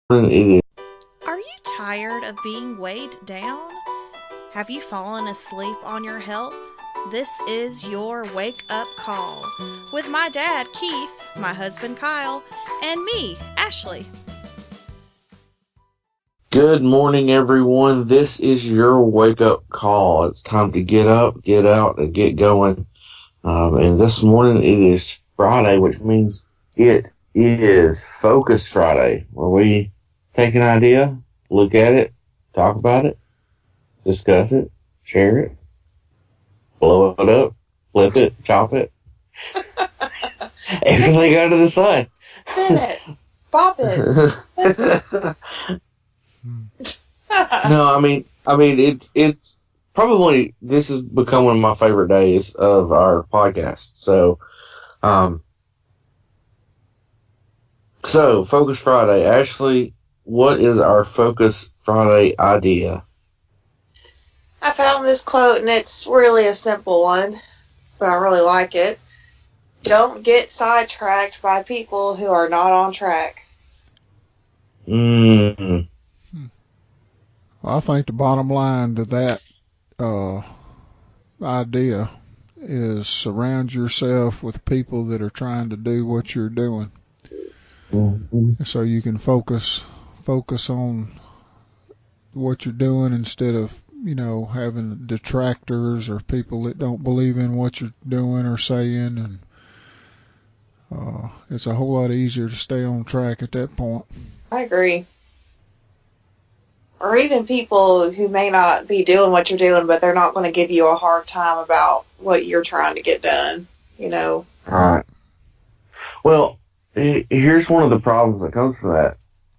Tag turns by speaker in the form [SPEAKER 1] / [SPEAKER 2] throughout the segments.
[SPEAKER 1] It is.
[SPEAKER 2] Are you tired of being weighed down? Have you fallen asleep on your health? This is your wake up call with my dad, Keith, my husband, Kyle, and me, Ashley.
[SPEAKER 1] Good morning, everyone. This is your wake up call. It's time to get up, get out, and get going. And this morning it is Friday, which means it is Focus Friday, where we take an idea, look at it, talk about it, discuss it, share it, blow it up, flip it, chop it, everything under the sun.
[SPEAKER 3] Spin it. Bop it.
[SPEAKER 1] No, I mean, it's probably this has become one of my favorite days of our podcast. Um, so Focus Friday, Ashley, what is our Focus Friday idea?
[SPEAKER 3] I found this quote, and it's really a simple one, but I really like it. Don't get sidetracked by people who are not on track.
[SPEAKER 1] Mm,
[SPEAKER 4] I think the bottom line to that idea is surround yourself with people that are trying to do what you're doing, so you can focus on what you're doing instead of having detractors or people that don't believe in what you're doing or saying, and it's a whole lot easier to stay on track at that point.
[SPEAKER 3] I agree. Or even people who may not be doing what you're doing, but they're not going to give you a hard time about what you're trying to get done,
[SPEAKER 1] right. Well, here's one of the problems that comes from that.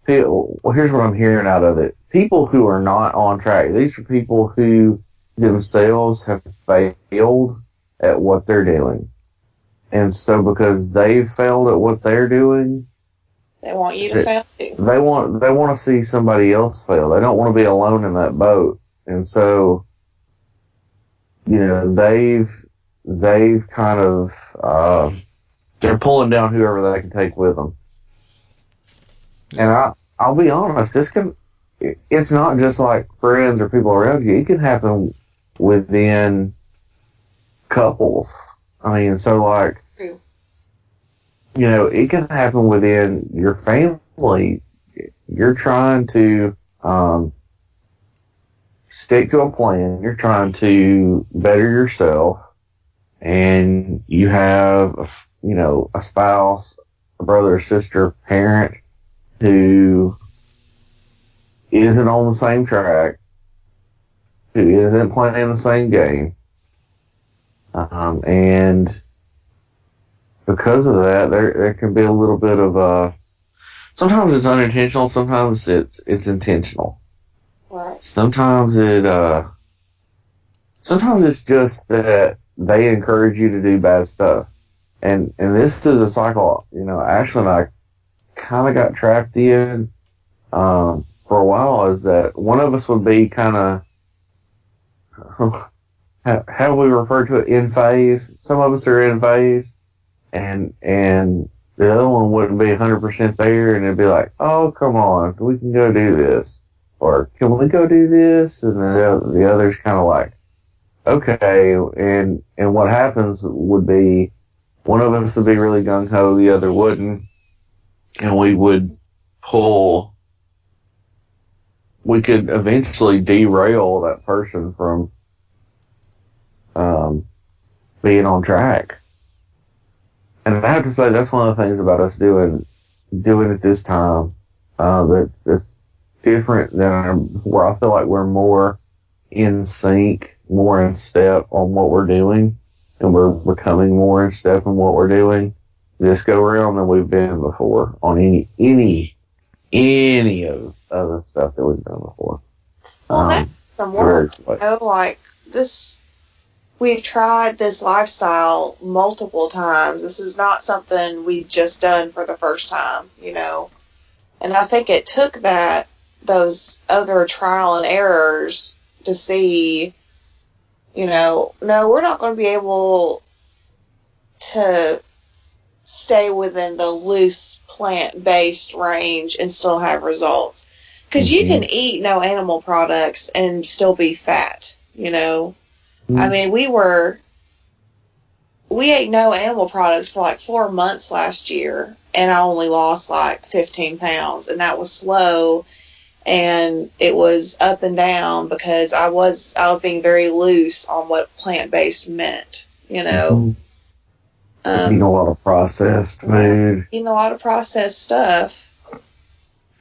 [SPEAKER 1] Well, here's what I'm hearing out of it. People who are not on track, these are people who themselves have failed at what they're doing. And so because they've failed at what they're doing,
[SPEAKER 3] They want you to fail too.
[SPEAKER 1] they want to see somebody else fail. They don't want to be alone in that boat. And so, they've kind of, they're pulling down whoever they can take with them. And I'll be honest, it's not just like friends or people around you. It can happen within couples. I mean, so like,
[SPEAKER 3] True.
[SPEAKER 1] it can happen within your family. You're trying to, stick to a plan. You're trying to better yourself, and you have, a spouse, a brother or sister, parent who isn't on the same track, who isn't playing the same game, and because of that, there can be a little bit of sometimes it's unintentional, sometimes it's intentional.
[SPEAKER 3] Right.
[SPEAKER 1] Sometimes it's just that they encourage you to do bad stuff, and this is a cycle. Ashley and I kind of got trapped in for a while. Is that one of us would be kind of how we refer to it, in phase. Some of us are in phase, and the other one wouldn't be 100% there, and it'd be like, oh, come on, we can go do this, or can we go do this? And the other's kind of like, okay, and what happens would be one of us would be really gung ho, the other wouldn't, and we could eventually derail that person from being on track. And I have to say, that's one of the things about us doing it this time, that's different than where I feel like we're more in sync, more in step on what we're doing, and we're becoming more in step in what we're doing this go around than we've been before on any of the stuff that we've done before.
[SPEAKER 3] Well, that's some work. Like this, we've tried this lifestyle multiple times. This is not something we've just done for the first time, And I think it took those other trial and errors to see, no, we're not going to be able to stay within the loose plant-based range and still have results. Because you can eat no animal products and still be fat, you know. I mean, we ate no animal products for like 4 months last year, and I only lost like 15 pounds, and that was slow, and it was up and down because I was being very loose on what plant-based meant, you know.
[SPEAKER 1] Eating a lot of processed food.
[SPEAKER 3] Eating a lot of processed stuff.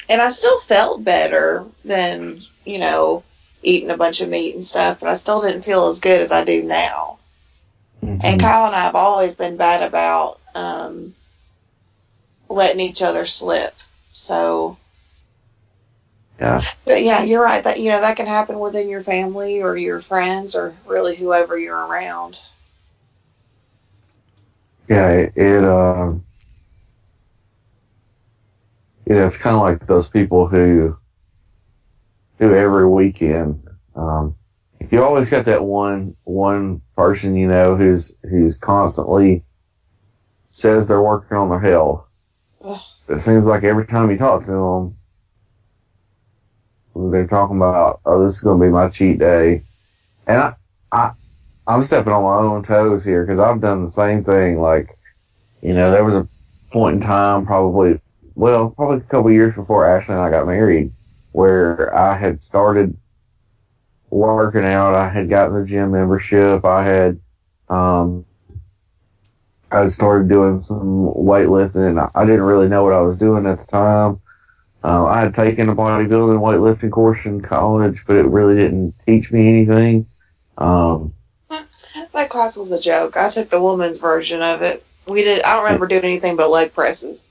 [SPEAKER 3] And I still felt better than, you know, eating a bunch of meat and stuff, but I still didn't feel as good as I do now. And Kyle and I have always been bad about letting each other slip. So,
[SPEAKER 1] yeah.
[SPEAKER 3] But yeah, you're right. That, you know, that can happen within your family or your friends or really whoever you're around.
[SPEAKER 1] Yeah, it's kind of like those people who every weekend, you always got that one person, you know, who's constantly says they're working on their health. It seems like every time you talk to them, they're talking about, oh, this is going to be my cheat day. And I'm stepping on my own toes here because I've done the same thing. Like, you know, there was a point in time probably a couple of years before Ashley and I got married where I had started working out. I had gotten the gym membership. I had started doing some weightlifting, and I didn't really know what I was doing at the time. I had taken a bodybuilding weightlifting course in college, but it really didn't teach me anything.
[SPEAKER 3] That class was a joke. I took the woman's version of it. I don't remember doing anything but leg presses.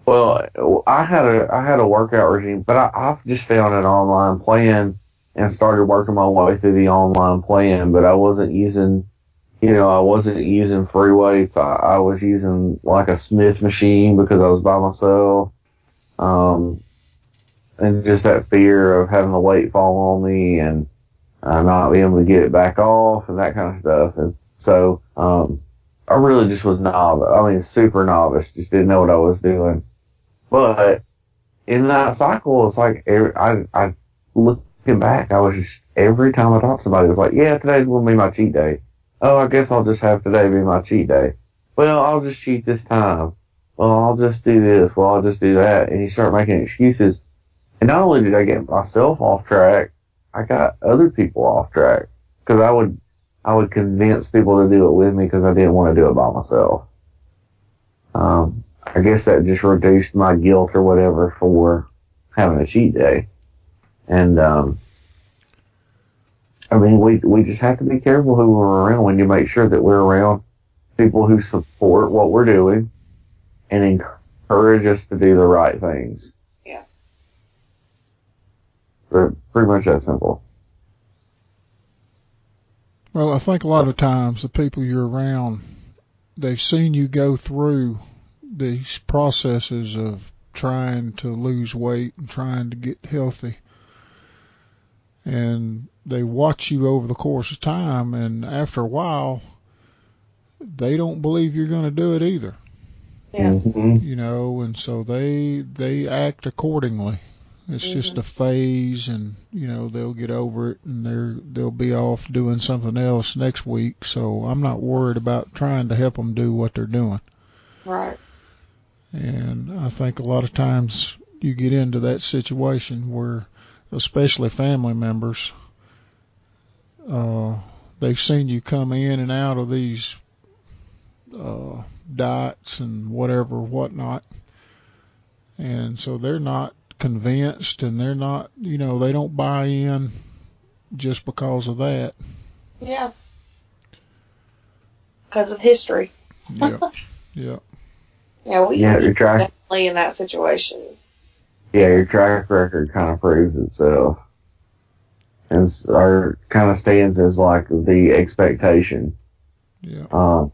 [SPEAKER 1] Well, I had a workout regime, but I've just found an online plan and started working my way through the online plan, but I wasn't using free weights. I was using like a Smith machine because I was by myself. And just that fear of having the weight fall on me and not being able to get it back off and that kind of stuff. And so, I really just was novice. I mean, super novice. Just didn't know what I was doing. But in that cycle, it's like I looking back, I was just every time I talked to somebody, it was like, yeah, today's gonna be my cheat day. Oh, I guess I'll just have today be my cheat day. Well, I'll just cheat this time. Well, I'll just do this. Well, I'll just do that. And you start making excuses. And not only did I get myself off track, I got other people off track because I would convince people to do it with me because I didn't want to do it by myself. I guess that just reduced my guilt or whatever for having a cheat day. And, I mean, we just have to be careful who we're around when you make sure that we're around people who support what we're doing and encourage us to do the right things.
[SPEAKER 3] Yeah.
[SPEAKER 1] Pretty much that simple.
[SPEAKER 4] Well, I think a lot of times the people you're around, they've seen you go through these processes of trying to lose weight and trying to get healthy. And they watch you over the course of time, and after a while, they don't believe you're going to do it either.
[SPEAKER 3] Yeah.
[SPEAKER 1] Mm-hmm.
[SPEAKER 4] You know, and so they act accordingly. It's just a phase, and you know they'll get over it, and they'll be off doing something else next week. So I'm not worried about trying to help them do what they're doing.
[SPEAKER 3] Right.
[SPEAKER 4] And I think a lot of times you get into that situation where, especially family members, they've seen you come in and out of these diets and whatnot, and so they're not convinced, and they're not, you know, they don't buy in just because of that.
[SPEAKER 3] Yeah. Because of history.
[SPEAKER 4] Yeah. Yeah.
[SPEAKER 3] Yeah, you're definitely in that situation.
[SPEAKER 1] Yeah, your track record kind of proves itself. And or kind of stands as like the expectation.
[SPEAKER 4] Yeah.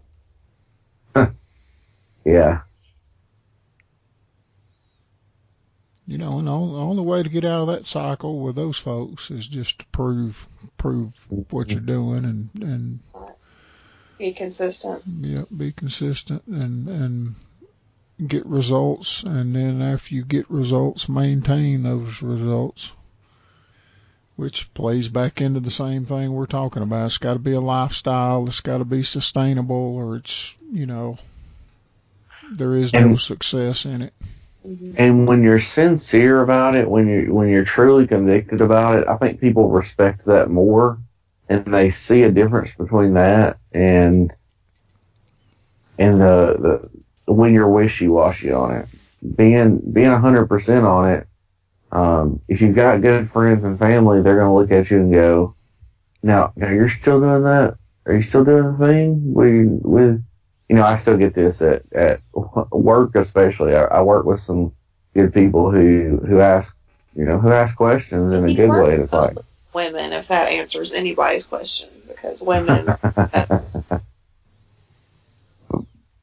[SPEAKER 1] Yeah.
[SPEAKER 4] You know, and the only way to get out of that cycle with those folks is just to prove what you're doing, and
[SPEAKER 3] Be consistent.
[SPEAKER 4] Yeah, be consistent and get results, and then after you get results, maintain those results, which plays back into the same thing we're talking about. It's got to be a lifestyle. It's got to be sustainable, or it's, there is no success in it.
[SPEAKER 1] And when you're sincere about it, when you're truly convicted about it, I think people respect that more, and they see a difference between that and the when you're wishy-washy on it. Being 100% on it, if you've got good friends and family, they're going to look at you and go, now you're still doing that? Are you still doing the thing with I still get this at work, especially. I work with some good people who ask questions in a good way. It's like
[SPEAKER 3] women, if that answers anybody's question, because women.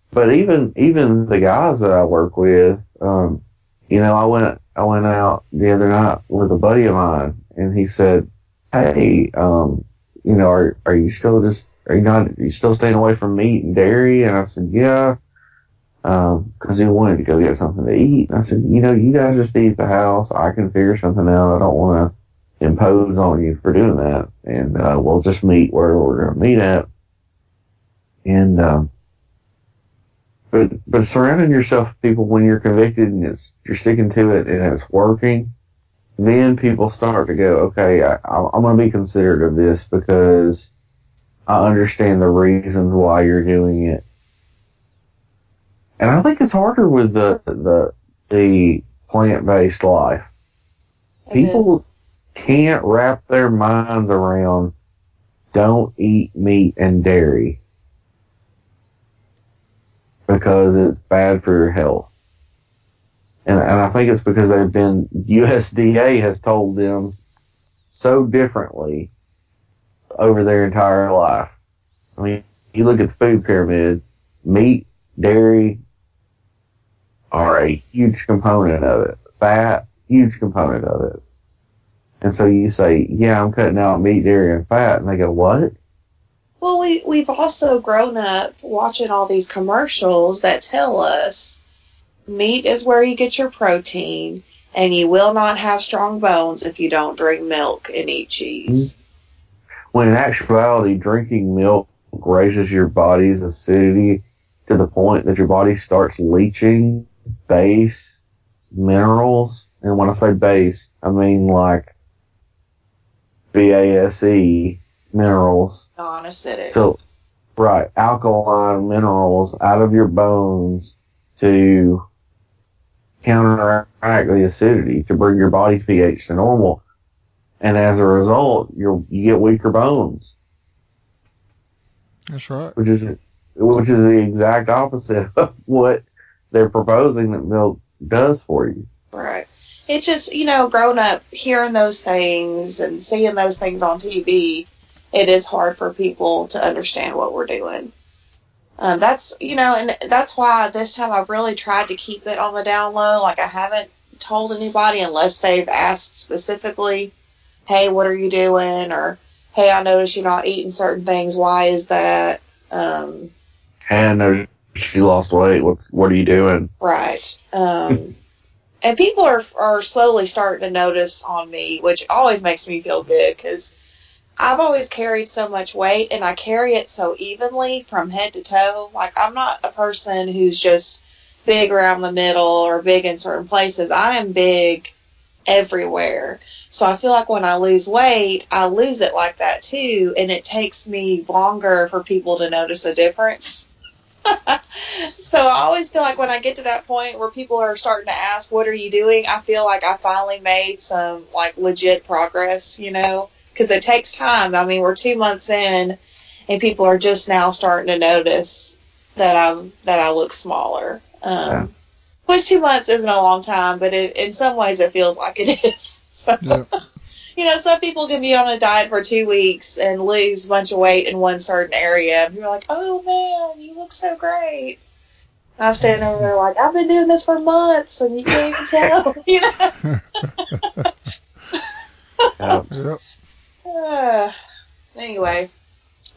[SPEAKER 1] But even the guys that I work with, I went out the other night with a buddy of mine, and he said, "Hey, are you still staying away from meat and dairy?" And I said, "Yeah," because he wanted to go get something to eat. And I said, "You guys just eat at the house. I can figure something out. I don't want to impose on you for doing that, and we'll just meet where we're going to meet at." And But surrounding yourself with people when you're convicted and you're sticking to it and it's working, then people start to go, okay, I'm going to be considerate of this because I understand the reasons why you're doing it. And I think it's harder with the plant-based life. People can't wrap their minds around don't eat meat and dairy, because it's bad for your health. And I think it's because USDA has told them so differently over their entire life. I mean, you look at the food pyramid, meat, dairy are a huge component of it. Fat, huge component of it. And so you say, yeah, I'm cutting out meat, dairy, and fat. And they go, what?
[SPEAKER 3] Well, we've also grown up watching all these commercials that tell us meat is where you get your protein, and you will not have strong bones if you don't drink milk and eat cheese.
[SPEAKER 1] When in actuality, drinking milk raises your body's acidity to the point that your body starts leaching base minerals. And when I say base, I mean like BASE minerals.
[SPEAKER 3] Non-acidic.
[SPEAKER 1] So, right, alkaline minerals out of your bones to counteract the acidity, to bring your body pH to normal. And as a result, you get weaker bones.
[SPEAKER 4] That's right.
[SPEAKER 1] Which is the exact opposite of what they're proposing that milk does for you.
[SPEAKER 3] Right. It just, growing up hearing those things and seeing those things on TV, it is hard for people to understand what we're doing. And that's why this time I've really tried to keep it on the down low. Like, I haven't told anybody unless they've asked specifically, hey, what are you doing? Or, hey, I noticed you're not eating certain things. Why is that?
[SPEAKER 1] Hey, I noticed you lost weight. What are you doing?
[SPEAKER 3] Right. And people are slowly starting to notice on me, which always makes me feel good, because I've always carried so much weight, and I carry it so evenly from head to toe. Like, I'm not a person who's just big around the middle or big in certain places. I am big everywhere. So I feel like when I lose weight, I lose it like that too, and it takes me longer for people to notice a difference. So I always feel like when I get to that point where people are starting to ask, what are you doing? I feel like I finally made some, like, legit progress, because it takes time. I mean, we're 2 months in, and people are just now starting to notice that I look smaller. Which 2 months isn't a long time, but in some ways it feels like it is. So,
[SPEAKER 4] yeah.
[SPEAKER 3] Some people can be on a diet for 2 weeks and lose a bunch of weight in one certain area. And you're like, oh man, you look so great. And I'm standing over there like, I've been doing this for months, and you can't even tell,
[SPEAKER 4] Yep.
[SPEAKER 3] Anyway.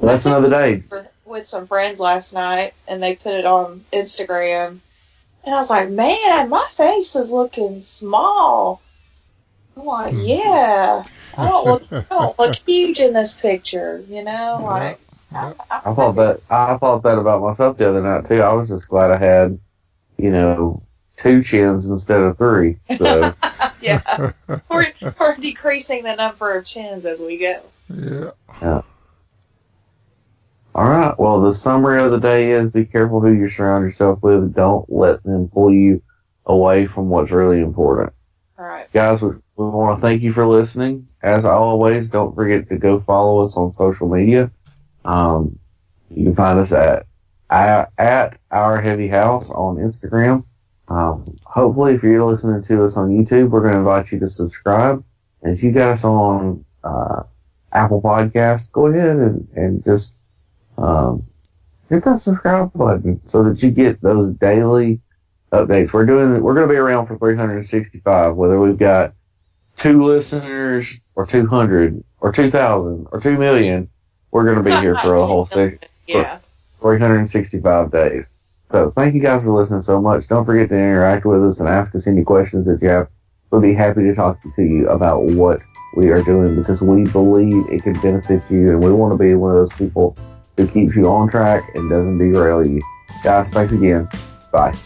[SPEAKER 1] That's another day.
[SPEAKER 3] With with some friends last night, and they put it on Instagram. And I was like, man, my face is looking small. I'm like, yeah, I don't look huge in this picture, you know. Like,
[SPEAKER 1] I thought that about myself the other night too. I was just glad I had, 2 chins instead of 3. So.
[SPEAKER 3] Yeah, we're decreasing the number of chins as we go.
[SPEAKER 1] Yeah. All right. Well, the summary of the day is: be careful who you surround yourself with. Don't let them pull you away from what's really important.
[SPEAKER 3] All right,
[SPEAKER 1] guys. We want to thank you for listening. As always, don't forget to go follow us on social media. You can find us at Our Heavy House on Instagram. Hopefully, if you're listening to us on YouTube, we're going to invite you to subscribe. And if you got us on Apple Podcasts, go ahead and just hit that subscribe button so that you get those daily updates. We're going to be around for 365, whether we've got 2 listeners or 200 or 2,000 or 2 million. We're going to be here for a whole 365 days. So thank you guys for listening so much. Don't forget to interact with us and ask us any questions that you have. We'll be happy to talk to you about what we are doing, because we believe it could benefit you, and we want to be one of those people who keeps you on track and doesn't derail you. Guys, thanks again. Bye.